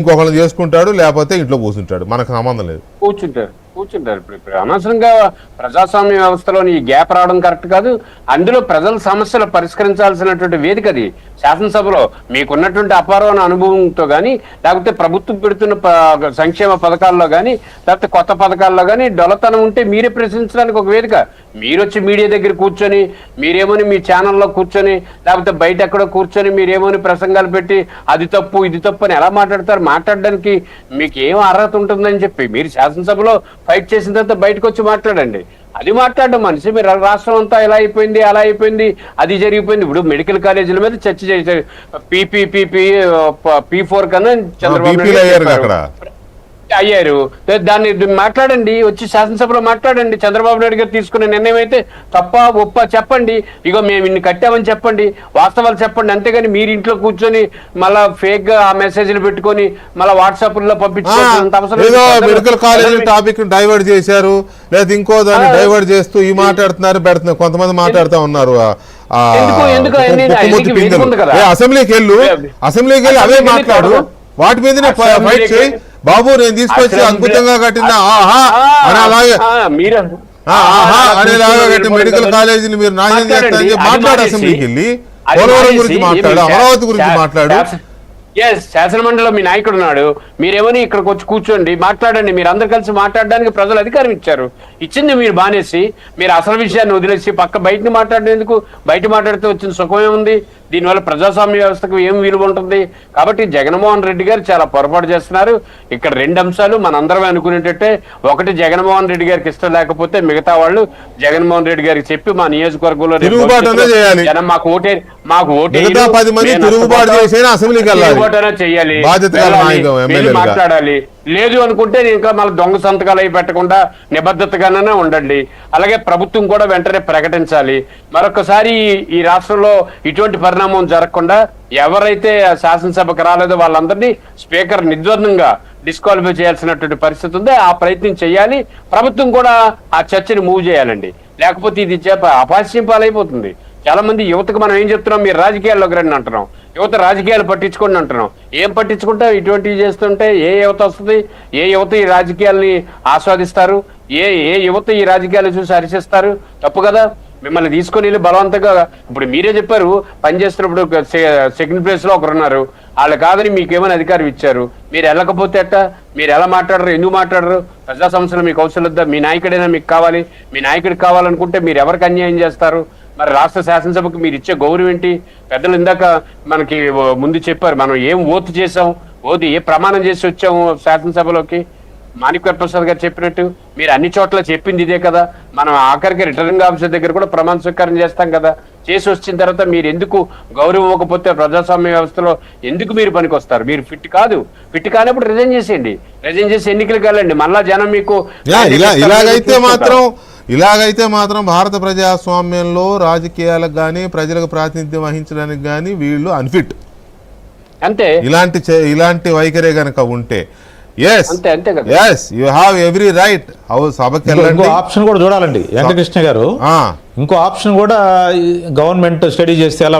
ఇంకొకళ్ళు చేసుకుంటాడు, లేకపోతే ఇంట్లో కూర్చుంటాడు, మనకు సంబంధం లేదు. కూర్చుంటారు ఇప్పుడు అనవసరంగా ప్రజాస్వామ్య వ్యవస్థలోని ఈ గ్యాప్ రావడం కరెక్ట్ కాదు. అందులో ప్రజల సమస్యలు పరిష్కరించాల్సినటువంటి వేదిక అది శాసనసభలో. మీకున్నటువంటి అపారమైన అనుభవంతో కానీ, లేకపోతే ప్రభుత్వం పెడుతున్న సంక్షేమ పథకాల్లో కానీ, లేకపోతే కొత్త పథకాల్లో కానీ డొలతనం ఉంటే మీరే ప్రశ్నించడానికి ఒక వేదిక. మీరు వచ్చి మీడియా దగ్గర కూర్చొని మీరేమని మీ ఛానల్లో కూర్చొని, లేకపోతే బయట ఎక్కడో కూర్చొని మీరేమని ప్రసంగాలు పెట్టి అది తప్పు ఇది తప్పు అని ఎలా మాట్లాడతారు? మాట్లాడడానికి మీకు ఏం అర్హత ఉంటుందని చెప్పి మీరు శాసనసభలో ఫైట్ చేసిన తర్వాత బయటకు వచ్చి మాట్లాడండి. అది మాట్లాడడం మనిషి. మీరు రాష్ట్రం అంతా ఎలా అయిపోయింది, అలా అయిపోయింది, అది జరిగిపోయింది. ఇప్పుడు మెడికల్ కాలేజీల మీద చర్చ చేశారు. P4 కన్నా చంద్రబాబు అయ్యారు. దాన్ని మాట్లాడండి, వచ్చి శాసనసభలో మాట్లాడండి. చంద్రబాబు నాయుడు గారు తీసుకునే నిర్ణయం అయితే తప్ప ఒప్ప చెప్పండి. ఇగో మేము ఇన్ని కట్టామని చెప్పండి, వాస్తవాలు చెప్పండి. అంతేగాని మీరు ఇంట్లో కూర్చొని మళ్ళా ఫేక్ గా ఆ మెసేజ్లు పెట్టుకొని మళ్ళీ వాట్సాప్ లో పంపించుకోవాల్సినంత అవసరం. మెడికల్ కాలేజ్ టాపిక్ డైవర్ట్ చేశారు, లేదా ఇంకో దాన్ని డైవర్ట్ చేస్తూ ఈ మాట్లాడుతున్నారు పెడుతున్నారు, కొంతమంది మాట్లాడుతూ ఉన్నారు. అసెంబ్లీకి వెళ్ళి అవే మాట్లాడు, వాటి మీద ఫైట్ చేయి బాబు. నేను తీసుకొచ్చి అద్భుతంగా కట్టిన అనేలాగా కట్టిన మెడికల్ కాలేజీని మీరు నాశనం చేస్తారని మాట్లాడు. అసెంబ్లీకి వెళ్ళి పోలవరం గురించి మాట్లాడు, అమరావతి గురించి మాట్లాడు. శాసనమండలిలో మీ నాయకుడు ఉన్నాడు, మీరేమని ఇక్కడికి వచ్చి కూర్చోండి, మాట్లాడండి. మీరు అందరు కలిసి మాట్లాడడానికి ప్రజలు అధికారం ఇచ్చారు. ఇచ్చింది మీరు బానేసి, మీరు అసలు విషయాన్ని వదిలేసి బయటని మాట్లాడేందుకు? బయట మాట్లాడితే వచ్చిన సుఖమే ఉంది? దీనివల్ల ప్రజాస్వామ్య వ్యవస్థకు ఏం విలువ ఉంటుంది? కాబట్టి జగన్మోహన్ రెడ్డి గారు చాలా పొరపాటు చేస్తున్నారు. ఇక్కడ రెండు అంశాలు మనందరం అనుకునేటట్టే. ఒకటి, జగన్మోహన్ రెడ్డి గారికి ఇష్టం లేకపోతే మిగతా వాళ్ళు జగన్మోహన్ రెడ్డి గారికి చెప్పి మా నియోజకవర్గంలో జనం మాకు చెయ్యాలి, మాట్లాడాలి. లేదు అనుకుంటే ఇంకా మళ్ళీ దొంగ సంతకాలు అవి పెట్టకుండా నిబద్ధతగానే ఉండండి. అలాగే ప్రభుత్వం కూడా వెంటనే ప్రకటించాలి. మరొకసారి ఈ రాష్ట్రంలో ఇటువంటి పరిణామం జరగకుండా ఎవరైతే శాసనసభకు రాలేదో వాళ్ళందరినీ స్పీకర్ నిర్ద్వందంగా డిస్క్వాలిఫై చేయాల్సినటువంటి పరిస్థితి ఉంది. ఆ ప్రయత్నం చేయాలి. ప్రభుత్వం కూడా ఆ చర్చని మూవ్ చేయాలండి. లేకపోతే ఇది అపాస్యం పాలైపోతుంది. చాలా మంది యువతకు మనం ఏం చెప్తున్నాం, మీరు రాజకీయాల్లోకి రండి అంటున్నాం. యువత రాజకీయాలు పట్టించుకోండి అంటున్నాం. ఏం పట్టించుకుంటా? ఇటువంటివి చేస్తుంటే ఏ యువత వస్తుంది? ఏ యువత ఈ రాజకీయాల్ని ఆస్వాదిస్తారు? ఏ యువత ఈ రాజకీయాలు చూసి హర్షిస్తారు? తప్పు కదా. మిమ్మల్ని తీసుకొని వెళ్ళి బలవంతంగా, ఇప్పుడు మీరే చెప్పారు పనిచేస్తున్నప్పుడు సెకండ్ ప్లేస్ లో ఒకరున్నారు, వాళ్ళు కాదని మీకేమైనా అధికారం ఇచ్చారు. మీరు వెళ్ళకపోతే ఎట్ట? మీరు ఎలా మాట్లాడరు? ఎందుకు మాట్లాడరు? ప్రజా సమస్యలు మీకు అవసరం వద్దా? మీ నాయకుడైనా మీకు కావాలి. మీ నాయకుడికి కావాలనుకుంటే మీరు ఎవరికి అన్యాయం చేస్తారు? మరి రాష్ట్ర శాసనసభకు మీరు ఇచ్చే గౌరవం ఏంటి? పెద్దలు ఇందాక మనకి ముందు చెప్పారు, మనం ఏం ఓతు చేసాం, ఏ ప్రమాణం చేసి వచ్చాము శాసనసభలోకి. మాణిక్య ప్రసాద్ గారు చెప్పినట్టు మీరు అన్ని చోట్ల చెప్పింది ఇదే కదా. మనం ఆఖరికి రిటర్నింగ్ ఆఫీసర్ దగ్గర కూడా ప్రమాణ స్వీకారం చేస్తాం కదా. చేసి వచ్చిన తర్వాత మీరు ఎందుకు గౌరవం ఇవ్వకపోతే ప్రజాస్వామ్య వ్యవస్థలో ఎందుకు మీరు పనికి వస్తారు? మీరు ఫిట్ కాదు. ఫిట్ కానప్పుడు రిజైన్ చేసేయండి. రిజైన్ చేసి ఎన్నికలకు వెళ్ళండి. మళ్ళా జనం మీకు ఇలాగైతే మాత్రం భారత ప్రజాస్వామ్యంలో రాజకీయాలకు కానీ ప్రజలకు ప్రాతినిధ్యం వహించడానికి కానీ వీళ్ళు అన్ఫిట్. అంతే. ఇలాంటి వైఖరే గనక ఉంటే ఇంకో ఆప్షన్ కూడా చూడాలండి వెంకటకృష్ణ గారు. ఇంకో ఆప్షన్ కూడా గవర్నమెంట్ స్టడీ చేస్తే ఎలా